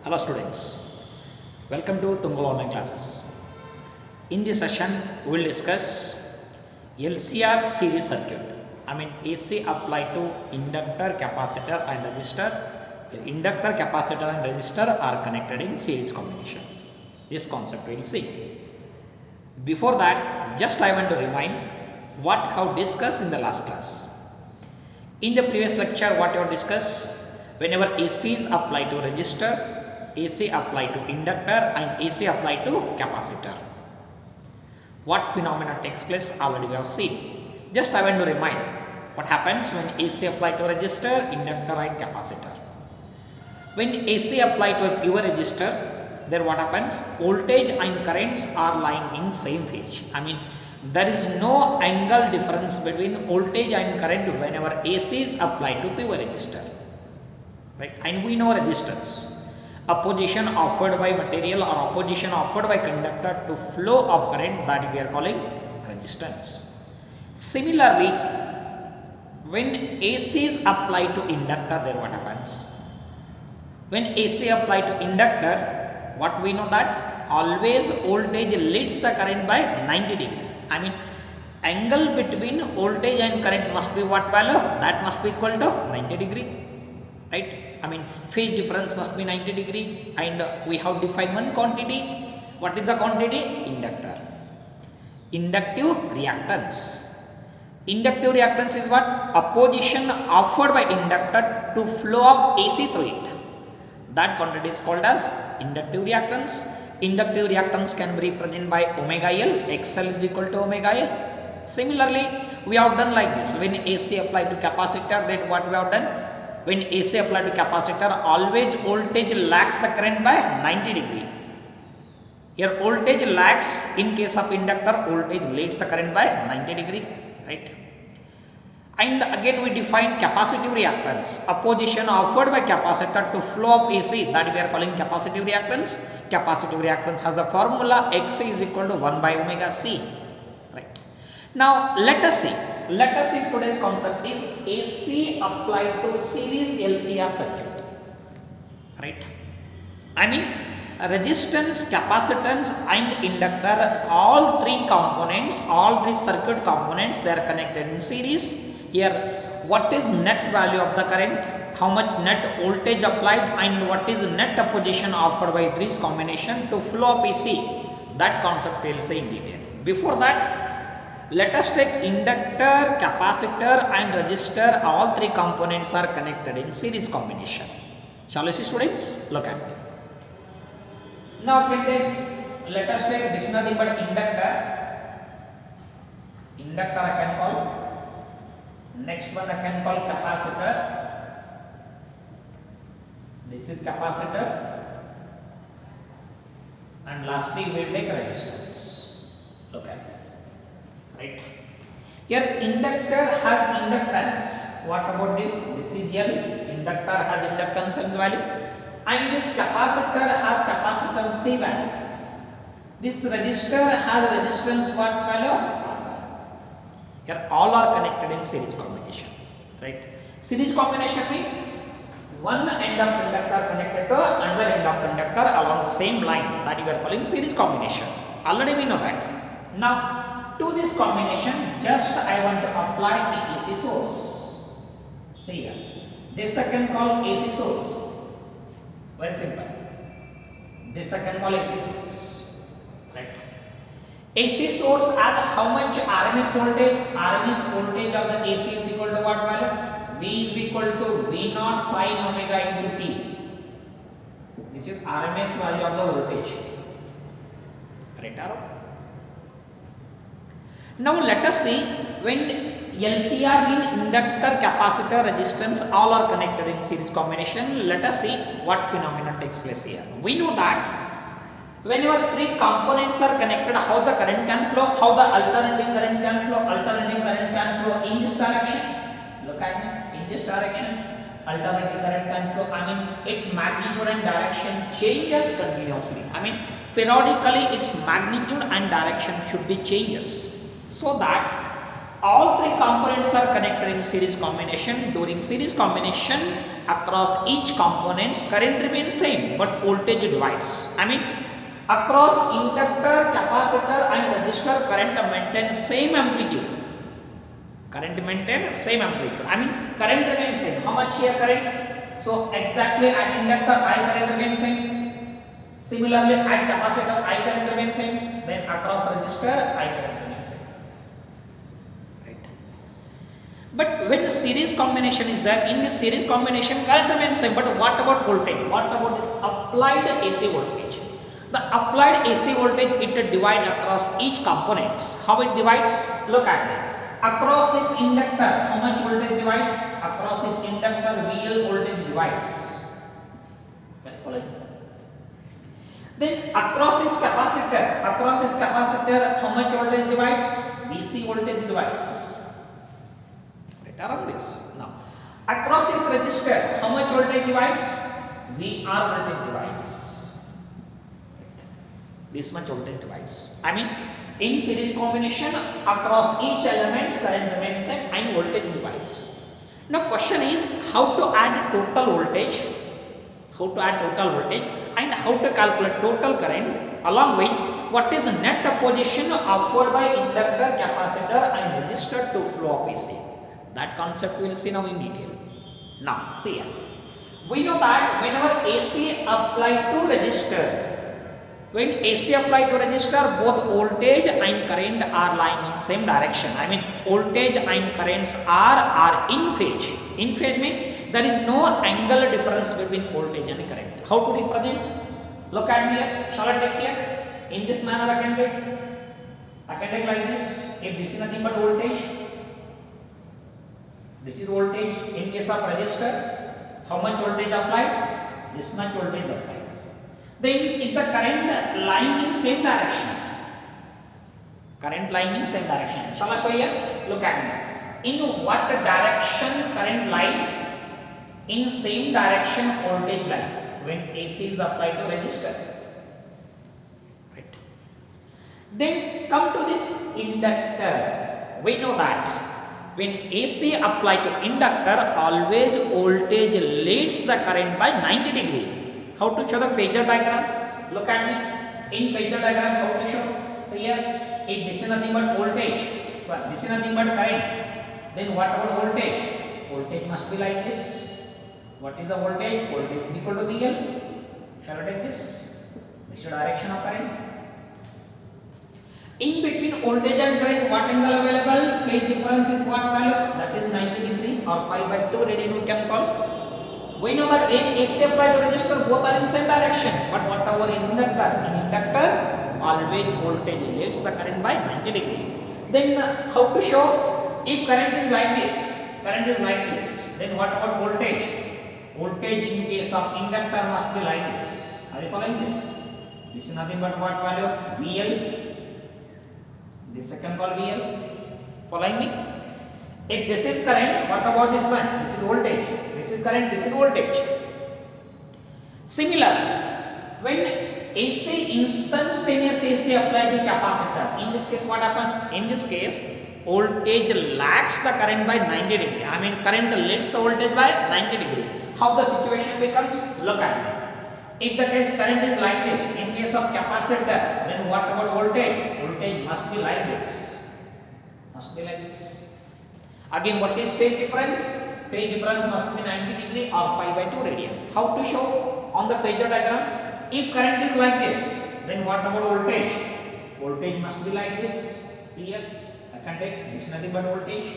Hello students, welcome to Tungal online classes. In this session, we will discuss LCR series circuit. I mean AC applied to inductor, capacitor and resistor. The inductor, capacitor and resistor are connected in series combination. This concept we will see. Before that, just I want to remind what I have discussed in the last class. In the previous lecture, what you have discussed, whenever AC is applied to resistor, AC applied to inductor and AC applied to capacitor, what phenomena takes place already we have seen. Just I want to remind what happens when AC applied to resistor, inductor and capacitor. When AC applied to a pure resistor, there what happens, voltage and currents are lying in same phase. I mean there is no angle difference between voltage and current whenever AC is applied to pure resistor, right? And we know resistance, opposition offered by material or opposition offered by conductor to flow of current, that we are calling resistance. Similarly, when AC is applied to inductor, there what happens? When AC applied to inductor, what we know that always voltage leads the current by 90 degree. I mean angle between voltage and current must be what value? That must be equal to 90 degree, right? I mean phase difference must be 90 degree, and we have defined one quantity. What is the quantity? Inductor. Inductive reactance. Inductive reactance is what? Opposition offered by inductor to flow of AC through it. That quantity is called as inductive reactance. Inductive reactance can be represented by omega L, XL is equal to omega L. Similarly, we have done like this. When AC applied to capacitor, that what we have done? When AC applied to capacitor, always voltage lags the current by 90 degree. Here voltage lags, in case of inductor, voltage leads the current by 90 degree, right? And again we define capacitive reactance, opposition offered by capacitor to flow of AC, that we are calling capacitive reactance. Capacitive reactance has the formula XC is equal to 1 by omega C, right? Now let us see today's concept is AC applied to series LCR circuit, right? I mean resistance, capacitance and inductor, all three components, all three circuit components, they are connected in series. Here what is net value of the current, how much net voltage applied and what is net opposition offered by this combination to flow of AC, that concept we will see in detail. Before that, let us take inductor, capacitor and resistor, all three components are connected in series combination. Shall we see students? Look at it. Now let us take this nothing but inductor. Inductor I can call. Next one I can call capacitor. This is capacitor. And lastly we will take resistance. Look at it. Right. Here inductor has inductance. What about this? This is L. Inductor has inductance and value. And this capacitor has capacitance C value. This resistor has resistance what value? Here all are connected in series combination, right? Series combination means one end of conductor connected to another end of conductor along same line, that we are calling series combination. Already we know that. Now to this combination, just I want to apply the AC source. See here, this I can call AC source. Very simple. This I can call AC source, right? AC source as how much RMS voltage? RMS voltage of the AC is equal to what value? V is equal to V naught sin omega into T. This is RMS value of the voltage. Right arrow. Now let us see when LCR means inductor, capacitor, resistance, all are connected in series combination. Let us see what phenomena takes place here. We know that whenever three components are connected, how the current can flow, how the alternating current can flow. Alternating current can flow in this direction. Look at me, in this direction. Alternating current can flow. I mean its magnitude and direction changes continuously. I mean periodically its magnitude and direction should be changes, so that all three components are connected in series combination. During series combination, across each components current remains same but voltage divides. I mean across inductor, capacitor and resistor current maintains same amplitude. Current maintains same amplitude. I mean current remains same. How much here current? So exactly at inductor I current remains same. Similarly at capacitor I current remains same. Then across resistor I current remains same. Right. But when series combination is there, in this series combination current remains same. But what about voltage? What about this applied AC voltage? The applied AC voltage it divides across each components. How it divides? Look at it. Across this inductor, how much voltage divides? Across this inductor, VL voltage divides. Then across this capacitor, how much voltage divides? DC voltage divides. Right around this. Now, across this resistor, how much voltage divides? VR voltage divides. This much voltage divides. I mean, in series combination, across each elements current remains same and voltage divides. Now, question is how to add total voltage, and how to calculate total current, along with what is the net opposition offered by inductor, capacitor, and resistor to flow of AC. That concept we will see now in detail. Now, see here. We know that whenever AC applied to resistor, when AC applied to resistor, both voltage and current are lying in same direction. I mean, voltage and currents are in phase. In phase means there is no angle difference between voltage and current. How to represent? Look at me here. Shall I take here? In this manner, I can take like this. If this is nothing but voltage, this is voltage. In case of resistor, how much voltage applied? This much voltage applied. Then if the current lying in same direction, shall I show here? Look at me. In what direction current lies? In same direction voltage lies when AC is applied to resistor. Right. Then come to this inductor. We know that when AC applied to inductor, always voltage leads the current by 90 degree. How to show the phasor diagram? Look at me. In phasor diagram, how to show? So here, if this is nothing but voltage, this is nothing but current, then what about voltage? Voltage must be like this. What is the voltage? Voltage is equal to VL. Shall I take this? This is the direction of current. In between voltage and current, what angle available? Phase difference is what value? That is 90 degree or 5/2 radian we can call. We know that when AC applied to resistor, both are in same direction. But what about inductor? In inductor, always voltage leads the current by 90 degree. Then how to show? If current is like this, then what about voltage? Voltage in case of inductor must be like this. Are you following this? This is nothing but what value? VL. This second call VL. Following me? If this is current, what about this one? This is voltage. This is current, this is voltage. Similarly, when instantaneous AC applied to capacitor, in this case what happens? In this case, voltage lags the current by 90 degree. I mean current leads the voltage by 90 degree. How the situation becomes? Look at me. If the case current is like this, in case of capacitor, then what about voltage? Voltage must be like this. Again, what is phase difference? Phase difference must be 90 degree or 5/2 radian. How to show? On the phasor diagram, if current is like this, then what about voltage? Voltage must be like this. See here, I can take this nothing but voltage.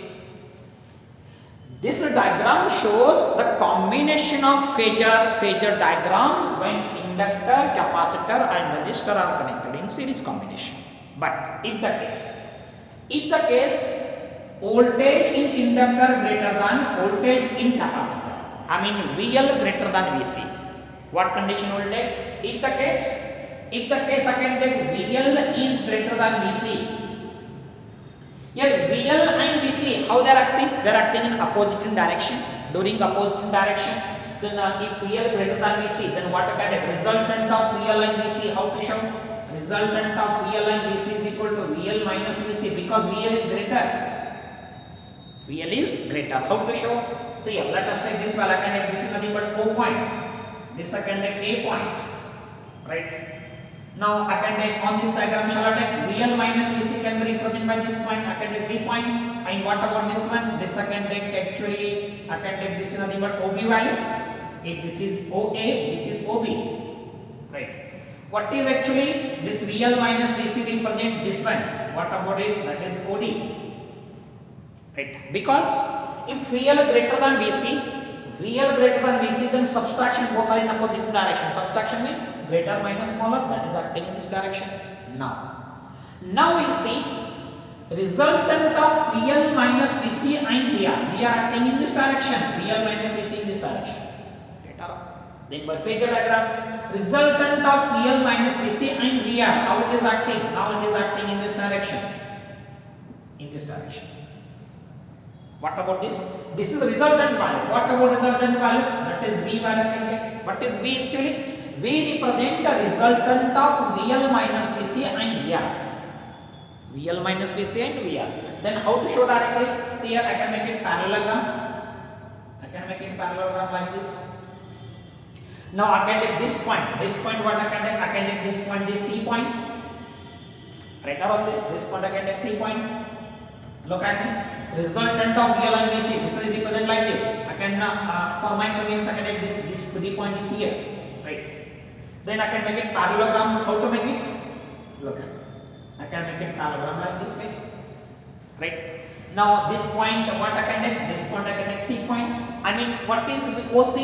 This diagram shows the combination of phasor diagram when inductor, capacitor and resistor are connected in series combination. But if the case voltage in inductor greater than voltage in capacitor, I mean VL greater than VC. What condition will take? If the case I can take VL is greater than VC. Here VL and VC, how they are acting? They are acting in opposite direction. During opposite direction, then if VL greater than VC, then what I can take? Resultant of VL and VC, how to show? Resultant of VL and VC is equal to VL minus VC because VL is greater. VL is greater. How to show? See, let us take this value. I can take this is nothing but O point. This I can take A point. Right? Now I can take on this diagram, shall I take VL minus VC can be represented by this point. I can take D point. And what about this one? This I can take actually, I can take this is nothing but OB value. If this is OA, this is OB. Right? What is actually this VL minus VC represent this one? What about this? That is OD. Right? Because if VL greater than VC, then subtraction both are in opposite direction. Subtraction means greater minus smaller, that is acting in this direction. Now we'll see resultant of VL minus VC and VR. We are acting in this direction. VL minus VC in this direction. Then by phasor diagram, resultant of VL minus VC and VR, how it is acting? Now it is acting in this direction. In this direction. What about this? This is resultant value. What about resultant value? That is V value can take. What is V actually? V represent the resultant of VL minus VC and VR. VL minus VC and VR. Then how to show directly? See here, I can make it parallelogram. I can make it parallelogram like this. Now I can take this point. This point what I can take? I can take this point, this C point. Right around this point I can take C point. Look at me. Resultant of VL and VC. This is represented like this. I can for my convenience I can take this 3 point is here. Right. Then I can make it parallelogram. How to make it? Look at it. I can make it parallelogram like this way. Right. Now this point what I can take? This point I can take C point. I mean what is OC?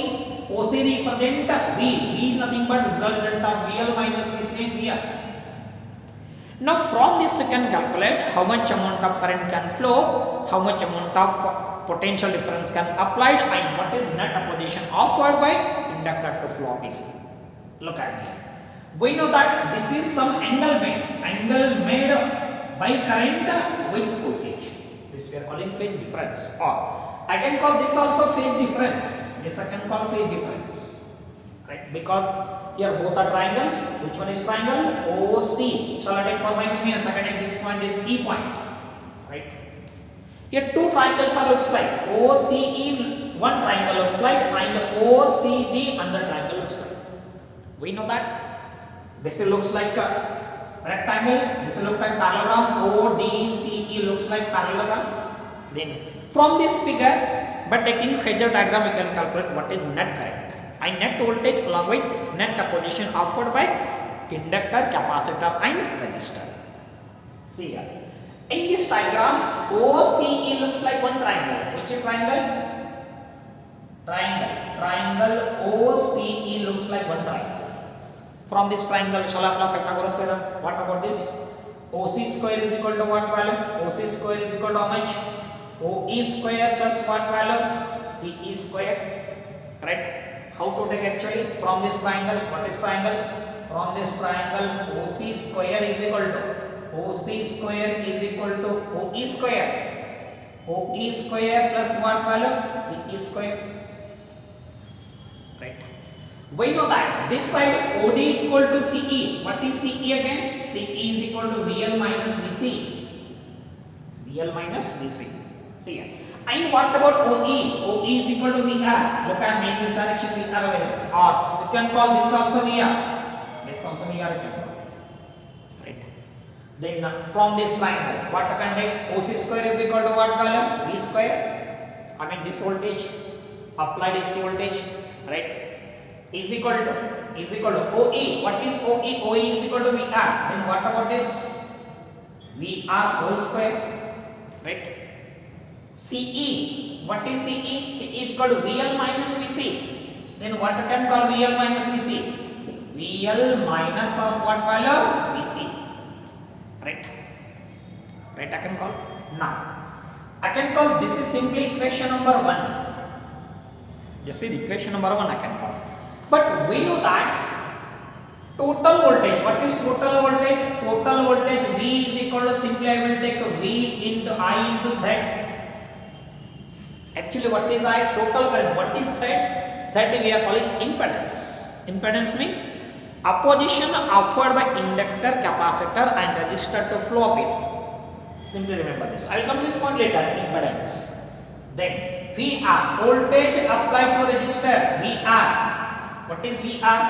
OC represent V. V is nothing but resultant of VL minus VC and VR. Now from this you can calculate how much amount of current can flow, how much amount of potential difference can applied, and what is net opposition offered by inductor to flow AC. Look at me. We know that this is some angle made by current with voltage. This we are calling phase difference, or I can call this also phase difference. This I can call phase difference, right? Because here both are triangles. Which one is triangle? OC. Shall I take for my convenience? I can take this point is E point, right? Here two triangles are looks like OCE. One triangle looks like and OCD another triangle looks like. We know that this looks like a rectangle. This looks like parallelogram. ODCE looks like parallelogram. Then from this figure, by taking phasor diagram, we can calculate what is net current and net voltage along with net opposition offered by inductor, capacitor and resistor. See here. In this diagram, OCE looks like one triangle. Which is triangle? Triangle OCE looks like one triangle. From this triangle, shall I apply Pythagoras theorem? What about this? OC square is equal to what value? OC square is equal to how much? OE square plus what value? CE square. Right? How to take actually from this triangle? What is triangle? From this triangle, OC square is equal to OE square. OE square plus what value? CE square. Right. We know that this side OD equal to CE. What is CE again? CE is equal to VL minus VC. VL minus VC. See here. And what about OE? OE is equal to VR. Look at me in this direction, VR available. Or you can call this also VR. This also VR you can call. Right. Then from this triangle, what I can take? OC square is equal to what value? V square. I mean this voltage, applied AC voltage, right? Is equal to OE. What is OE? OE is equal to VR. Then what about this? VR whole square, right? CE. What is CE? CE is equal to VL minus VC. Then what I can call VL minus VC? VL minus of what value? VC. Right? Right, I can call. Now, I can call this is simply equation number 1. This is equation number 1 I can call. But we know that total voltage. What is total voltage? Total voltage V is equal to simply I will take V into I into Z. Actually, what is I? Total current. What is Z? Z we are calling impedance. Impedance means opposition offered by inductor, capacitor and resistor to flow of AC. Simply remember this. I will come to this point later. Impedance. Then VR, voltage applied to resistor VR. What is VR?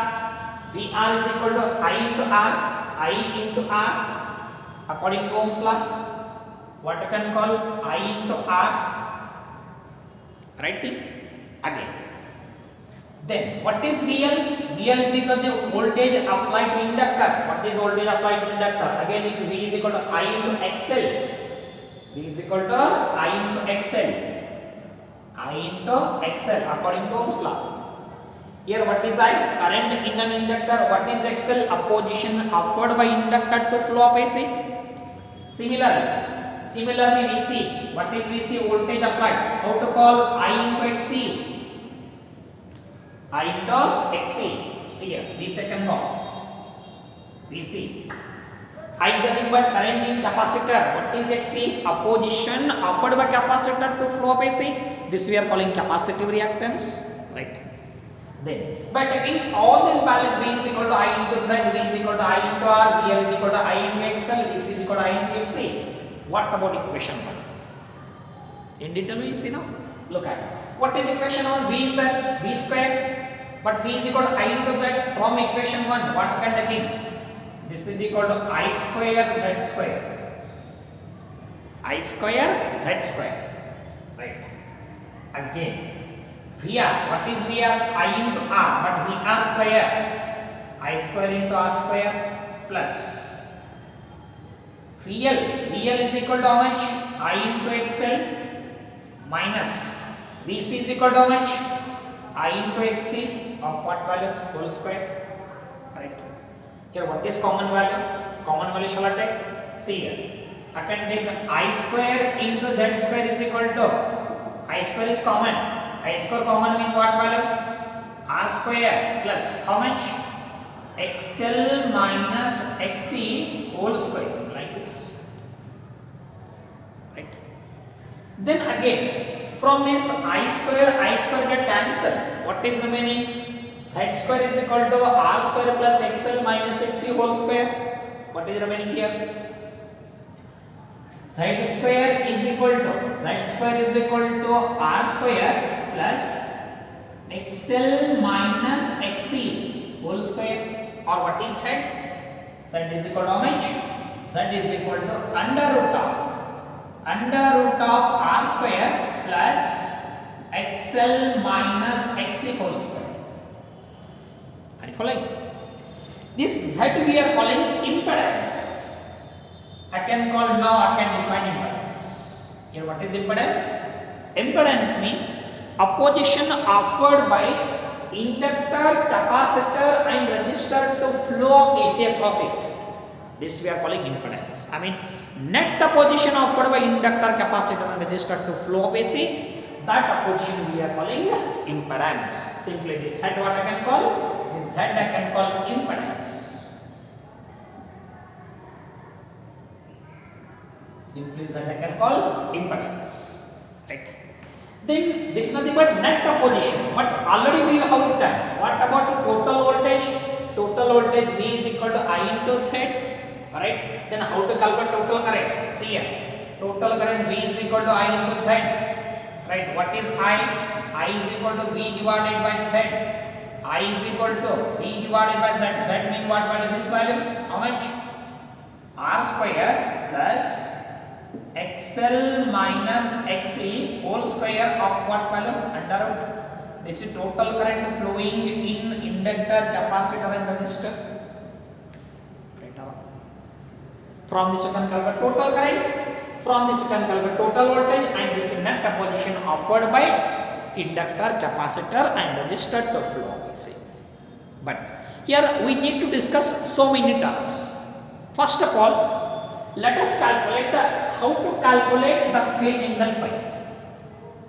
VR is equal to I into R, I into R. According to Ohm's law, what you can call I into R, right? Again. Then what is VL? VL is because the voltage applied to inductor. What is voltage applied to inductor? Again, it is V is equal to I into XL. V is equal to I into XL. I into XL according to Ohm's law. Here what is I? Current in an inductor. What is XL? Opposition offered by inductor to flow of AC. Similarly VC. What is VC? Voltage applied. How to call? I into XC. I into XC. See here, V second law. VC. I is nothing but current in capacitor. What is XC? Opposition offered by capacitor to flow of AC. This we are calling capacitive reactance, right? Then, but in all these values, V is equal to I into Z, V is equal to I into R, VL is equal to I into XL, VC is equal to I into XC. What about equation 1? In detail we will see now. Look at it. What is equation 1? V is that V square, but V is equal to I into Z. From equation 1, what can take in? This is equal to I square Z square. I square Z square. Right. Again, VR. What is VR? I into R, but VR square. I square into R square plus VL. VL is equal to how much? I into XL minus VC is equal to how much? I into XC of what value? Whole square. Right. Here what is common value? Common value shall I take? See here. I can take I square into Z square is equal to I square is common. I square common means what value? R square plus how much? XL minus XC whole square, like this. Right. Then again, from this I square get cancelled. What is remaining? Z square is equal to R square plus XL minus XC whole square. What is remaining here? Z square is equal to R square plus XL minus XC whole square, or what is Z? Z is equal to how much? Z is equal to under root of R square plus XL minus XC whole square. Are you following? This Z we are calling impedance. I can define impedance. Here what is impedance? Impedance means opposition offered by inductor, capacitor and resistor to flow of AC across it. This we are calling impedance. I mean net opposition offered by inductor, capacitor and resistor to flow of AC. That opposition we are calling impedance. Simply this Z what I can call? This Z I can call impedance. Simply Z I can call impedance. Right. Then this is nothing but net opposition. But already we have done. What about total voltage? Total voltage V is equal to I into Z. Alright. Then how to calculate total current? See here. Total current V is equal to I into Z. Right. What is I? I is equal to V divided by Z. I is equal to V divided by Z. Z means what value? This value. How much? R square plus XL minus XC whole square of what value? Under root. This is total current flowing in inductor, capacitor and resistor. Right. From this you can calculate total current. From this you can calculate total voltage, and this is net opposition offered by inductor, capacitor and resistor to flow AC. But here we need to discuss so many terms. First of all, let us calculate how to calculate the phase angle phi.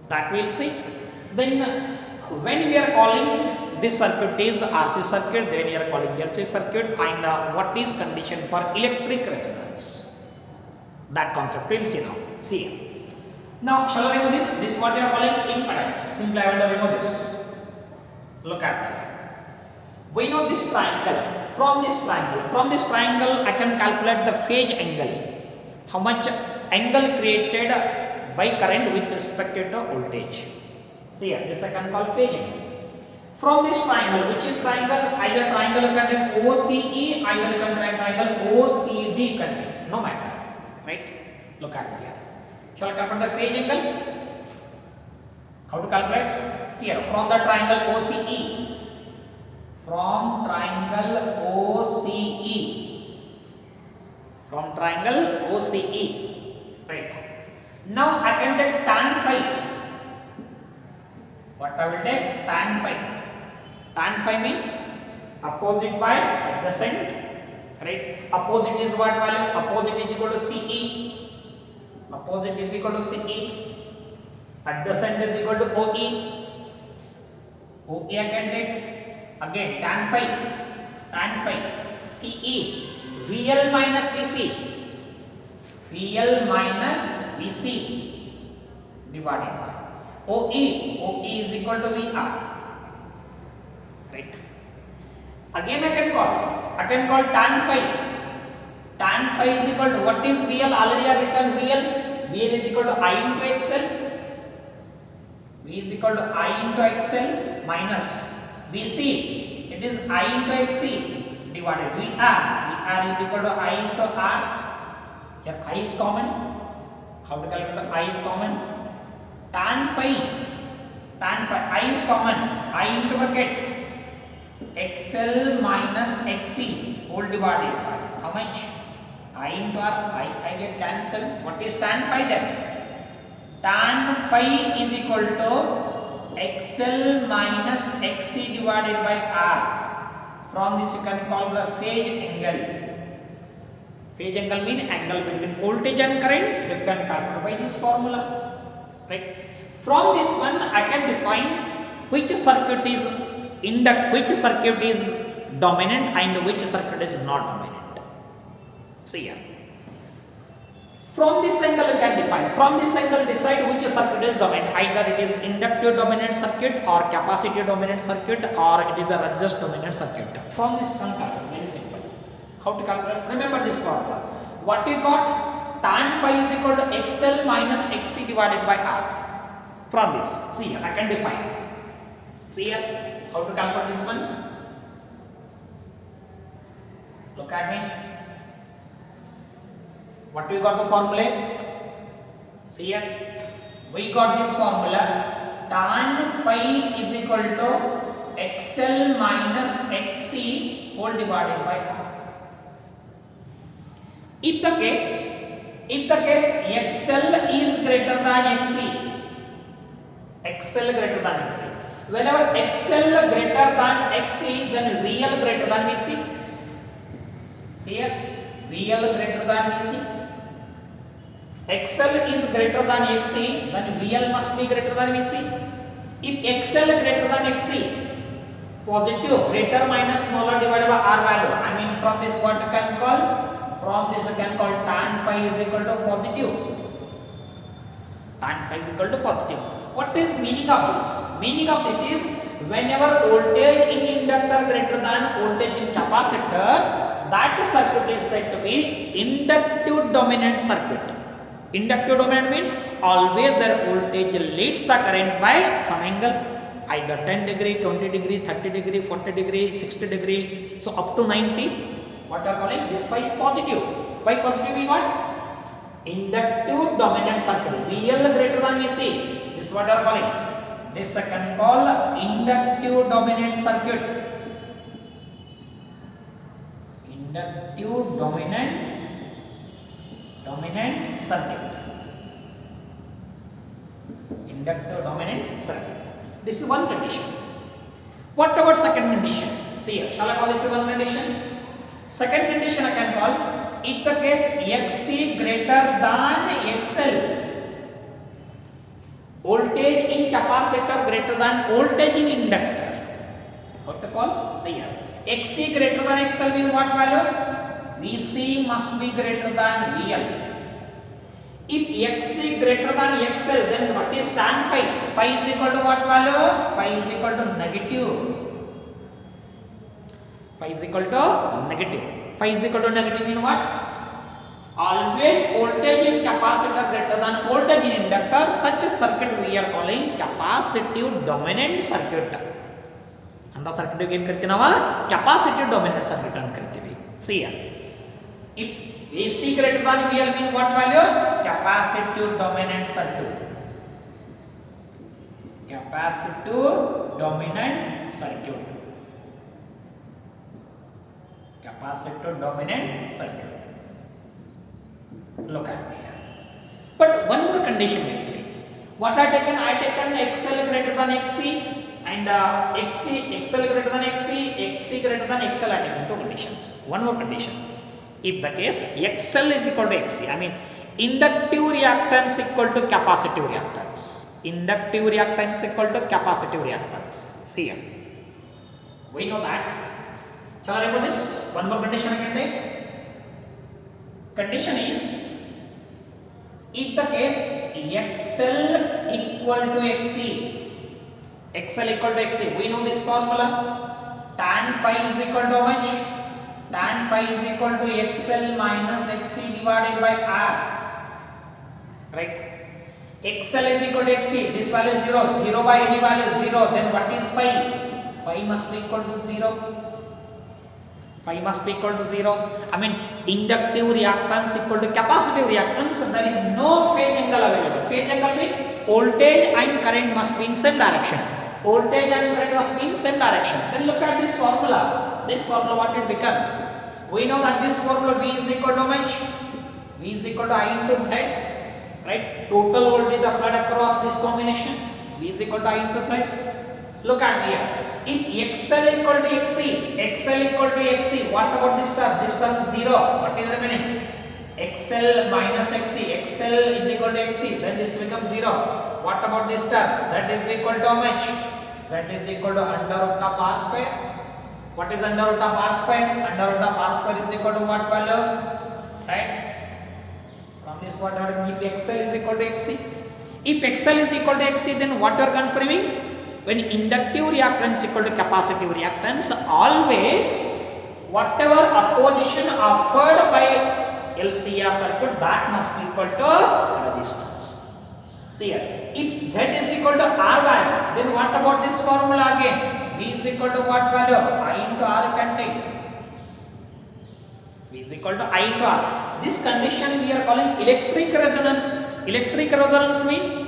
That we will see. Then when we are calling this circuit is RC circuit, then we are calling LC circuit, and what is condition for electric resonance. That concept we will see now. See here. Now shall I remove this? This is what we are calling impedance. Simply I want to remove this. Look at that. We know this triangle. From this triangle I can calculate the phase angle. How much angle created by current with respect to voltage. See here, this I can call phase angle. From this triangle, which is triangle, either triangle can take OCE, either you can write triangle OCD can take, no matter, right? Look at here. Shall I calculate the phase angle? How to calculate? See here, from the triangle OCE, from triangle OCE, right? Now I can take tan phi. What I will take? Tan phi. Tan phi mean opposite by adjacent, right? Opposite is what value? Opposite is equal to CE. Opposite is equal to CE. Adjacent is equal to OE. OE I can take again tan phi. Tan phi CE. VL minus CC. VL minus VC divided by OE. OE is equal to VR. Right. Again I can call tan phi. Tan phi is equal to what is VL? Already I written VL. VL is equal to I into XL. V is equal to I into XL minus VC. It is I into XC divided VR. VR is equal to I into R. Here I is common. How to calculate I is common? Tan phi. Tan phi I is common. I into bracket XL minus XC whole divided by how much? I into R. I get cancelled. What is tan phi then? Tan phi is equal to XL minus XC divided by R. From this you can call the phase angle. Phase angle means angle between voltage and current. You can calculate by this formula. Right? From this one I can define which circuit is dominant and which circuit is not dominant. See here. From this angle you can define. From this angle decide which circuit is dominant. Either it is inductive dominant circuit or capacitive dominant circuit or it is a resistor dominant circuit. From this one calculate, very simple. How to calculate? Remember this formula. What you got? Tan phi is equal to XL minus XC divided by R. From this, see here, I can define. See here, how to calculate this one? Look at me. What we got the formula? See here, we got this formula. Tan phi is equal to XL minus XC whole divided by R. If the case XL is greater than XC, XL greater than XC. Whenever XL greater than XC, then VL greater than VC. See here, VL greater than VC. XL is greater than XC, then VL must be greater than VC. If XL greater than XC, positive greater minus smaller divided by R value. I mean from this what you can call? From this you can call tan phi is equal to positive. Tan phi is equal to positive. What is meaning of this? Meaning of this is whenever voltage in inductor greater than voltage in capacitor, that circuit is said to be inductive dominant circuit. Inductive dominant means always their voltage leads the current by some angle, either 10 degree, 20 degree, 30 degree, 40 degree, 60 degree, so up to 90. What are calling this phi is positive. Phi positive mean what? Inductive dominant circuit. VL greater than VC. This is what are calling. This I can call inductive dominant circuit. Inductive dominant circuit. Inductive dominant circuit. This is one condition. What about second condition? See here. Shall I call this one condition? Second condition I can call if the case XC greater than XL, voltage in capacitor greater than voltage in inductor. What to call? See here. XC greater than XL means what value? VC must be greater than VL. If XC greater than XL, then what is tan phi? Phi is equal to what value? Phi is equal to negative. Phi is equal to negative. Phi is equal to negative in what? Always voltage in capacitor greater than voltage in inductor. Such a circuit we are calling capacitive dominant circuit. And the circuit again capacitive dominant circuit ಅಂತ ಕರಿತೀವಿ. See here. If AC greater than VL mean what value? Capacitive dominant circuit. Capacitive dominant circuit. Capacitive dominant circuit. Look at me here. But one more condition we will see. What I taken? I taken XL greater than XC and XL greater than XC greater than XL. I taken two conditions. One more condition. If the case XL is equal to XC, I mean inductive reactance equal to capacitive reactance. Inductive reactance equal to capacitive reactance. See here. We know that. Shall I remove this? One more condition I can take. Condition is if the case XL equal to XC, XL equal to XC, we know this formula. Tan phi is equal to how much? Tan phi is equal to XL minus XC divided by R. Right? XL is equal to XC. This value is 0. 0 by any value 0. Then what is phi? Phi must be equal to 0. Phi must be equal to 0. I mean inductive reactance equal to capacitive reactance. There is no phase angle available. Phase angle means voltage and current must be in same direction. Voltage and current must be in same direction. Then look at this formula. This formula what it becomes? We know that this formula V is equal to how much? V is equal to I into Z. Right? Total voltage applied across this combination. V is equal to I into Z. Look at here. If XL equal to XC, XL equal to XC, what about this term? This term 0. What is remaining? XL minus XC. XL is equal to XC. Then this becomes 0. What about this term? Z is equal to how much? Z is equal to under root of R square. What is under root of R square? Under root of R square is equal to what value? Side. From this what are if XL is equal to XC. If XL is equal to XC, then what are confirming? When inductive reactance equal to capacitive reactance, always whatever opposition offered by LCR circuit, that must be equal to resistance. See here, if Z is equal to R value, then what about this formula again? V is equal to what value? I into R can take. V is equal to I into R. This condition we are calling electric resonance. Electric resonance means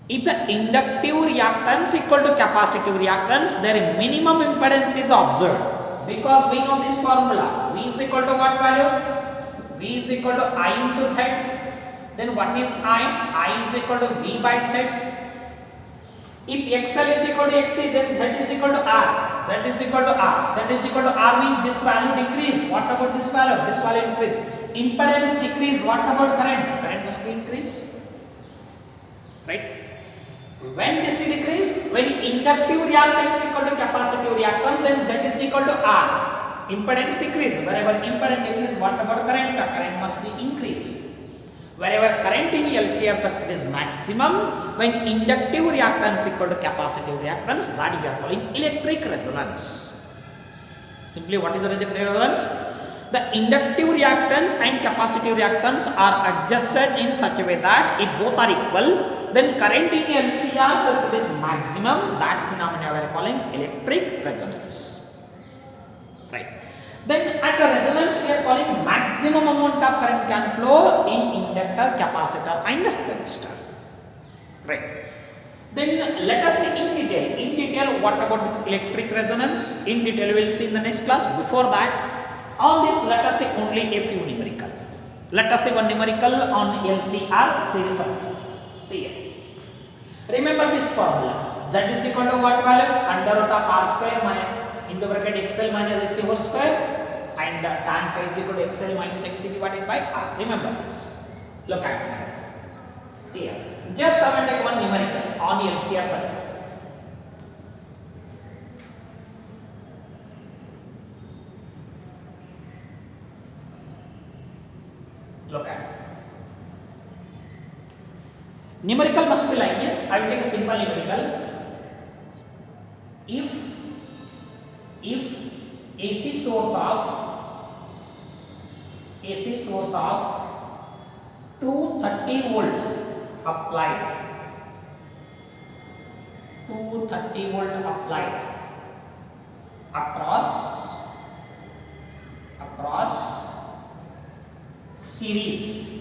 if the inductive reactance equal to capacitive reactance, their minimum impedance is observed. Because we know this formula. V is equal to what value? V is equal to I into Z. Then what is I? I is equal to V by Z. If XL is equal to XC, then Z is equal to R. Z is equal to R. Z is equal to R means this value decrease. What about this value? This value increase. Impedance decrease. What about current? Current must be increase. Right? When this decrease, when inductive reactance equal to capacitive reactance, then Z is equal to R. Impedance decrease. Wherever impedance decrease, what about current? Current must be increase. Wherever current in LCR circuit is maximum, when inductive reactance equal to capacitive reactance, that we are calling electric resonance. Simply, what is the electric resonance? The inductive reactance and capacitive reactance are adjusted in such a way that if both are equal, then current in LCR circuit is maximum. That phenomena we are calling electric resonance. Right. Then at the resonance we are calling maximum amount of current can flow in inductor, capacitor and resistor. Right. Then let us see in detail. In detail, what about this electric resonance? In detail we will see in the next class. Before that, on this let us see only a few numerical. Let us see one numerical on LCR series circuit. See here. Remember this formula. Z is equal to what value? Under root of R square minus into bracket XL minus XC whole square, and tan phi is equal to XL minus XC divided by R. Remember this. Look at that. See here. Just I will take one numerical on LCR circuit. Look at it. Numerical must be like this. I will take a simple numerical. If AC source of AC source of 230 volt applied, 230 volt applied across series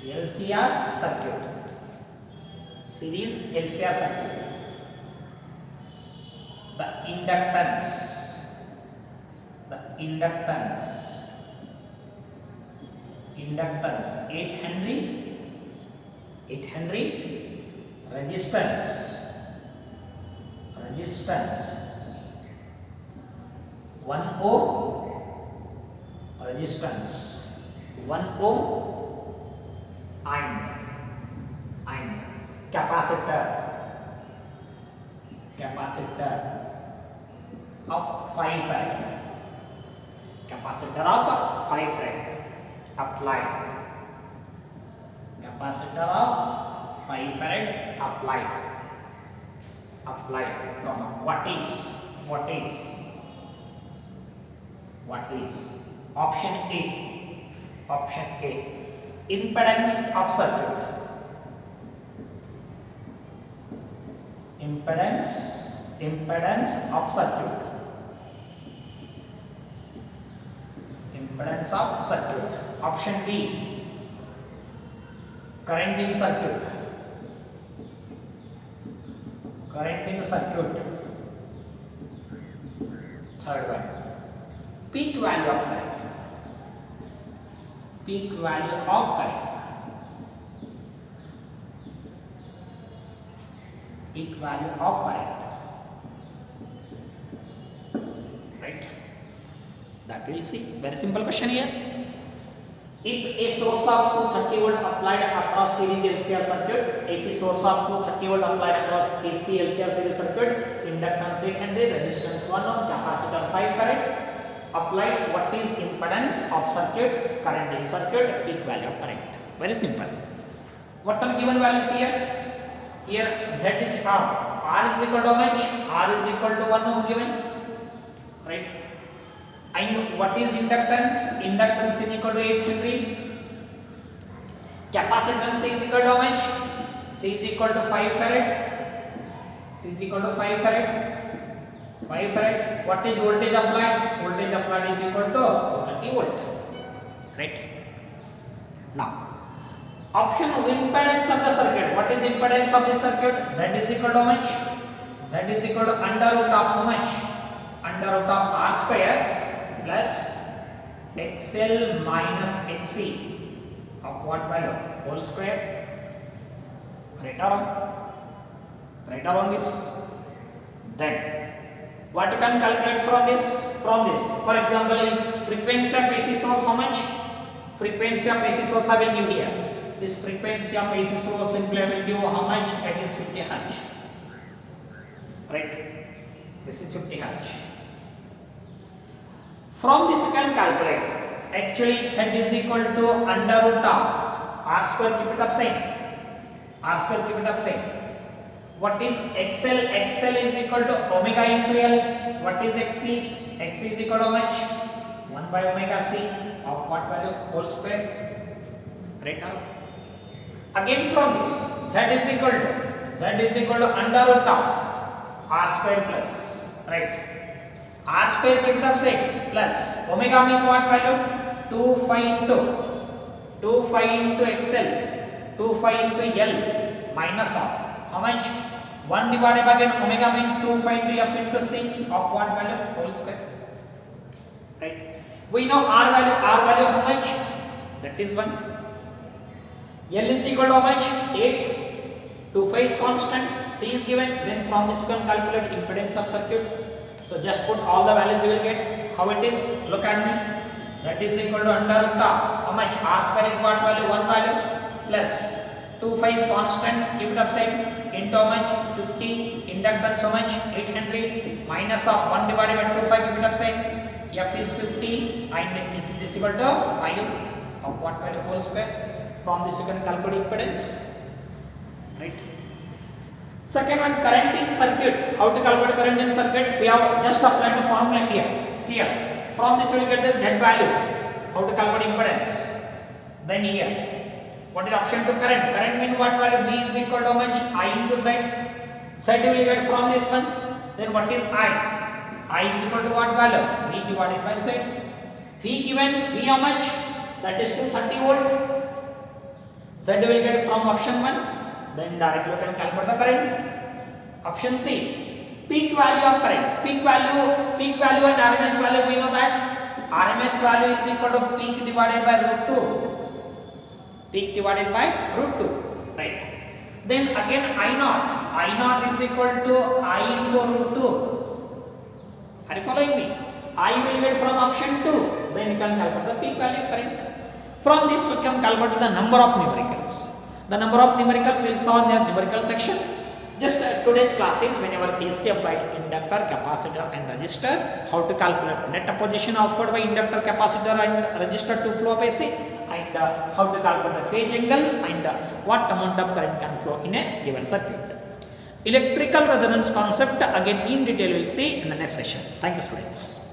LCR circuit, series LCR circuit. The inductance 8 Henry, resistance 1 ohm, resistance 1 ohm, and capacitor of 5 farad, applied, capacitor of 5 farad applied. What is option A, impedance of circuit, option B, current in circuit, third one, peak value of current, right? That we'll see. Very simple question here. If a source of 230 volt applied across series LCR circuit, AC source of 230 volt applied across AC LCR series circuit, inductance 8 Henry, resistance 1 ohm, capacitor 5 farad applied, what is impedance of circuit, current in circuit, peak value of current. Very simple. What are given values here? Here Z is R is equal to how much? R is equal to 1 ohm given, right? And what is inductance? Inductance is equal to 8 Henry. Capacitance is equal to how much? C is equal to 5 farad. 5 farad. What is voltage applied? Voltage applied is equal to 30 volt. Right? Now, option of impedance of the circuit. What is impedance of the circuit? Z is equal to how much? Z is equal to under root of how much? Under root of R square plus XL minus XC of what value? Whole square. Right or on this? Then what you can calculate from this? For example, in frequency of AC source, how much? Frequency of AC source I will give here. This frequency of AC source simply I will give how much? It is 50 Hz. Right? This is 50 Hz. From this you can calculate. Actually, Z is equal to under root of R square, keep it up same. What is XL? XL is equal to omega into L. What is XC? XC is equal to how much? 1 by omega C of what value? Whole square. Right now. Again from this, Z is equal to under root of R square plus, right? R square keep it up same plus omega mean what value? 2 phi into XL, 2 phi into L minus of how much? 1 divided by again omega mean 2 phi into F into C of what value? Whole square. Right? We know R value how much? That is 1. L is equal to how much? 8. 2 phi is constant. C is given. Then from this you can calculate impedance of circuit. So just put all the values you will get. How it is? Look at me. Z is equal to under root of how much? R square is what value? 1 value plus 2 phi is constant. Keep it up same into how much? 50. Inductance how much? 8 Henry minus of 1 divided by 2 phi. Keep it up same. F is 50 and this is equal to 5 of what value? Whole square. From this you can calculate impedance. Right? Second one, current in circuit. How to calculate current in circuit? We have just applied the formula here. See here. From this we will get the Z value. How to calculate impedance? Then here, what is option to current? Current means what value? V is equal to how much? I into Z. Z will get from this one. Then what is I? I is equal to what value? V divided by Z. V given, V how much? That is 230 volt. Z will get from option 1. Then directly we can calculate the current. Option C, peak value of current. Peak value and RMS value, we know that RMS value is equal to peak divided by root 2. Peak divided by root 2, right? Then again I naught is equal to I into root 2. Are you following me? I will get from option 2. Then you can calculate the peak value of current. From this you can calculate the number of numericals. The number of numericals we will saw in the numerical section. Just today's classes, whenever AC applied inductor, capacitor and resistor, how to calculate net opposition offered by inductor, capacitor and resistor to flow of AC, and how to calculate the phase angle, and what amount of current can flow in a given circuit. Electrical resonance concept again in detail we will see in the next session. Thank you, students.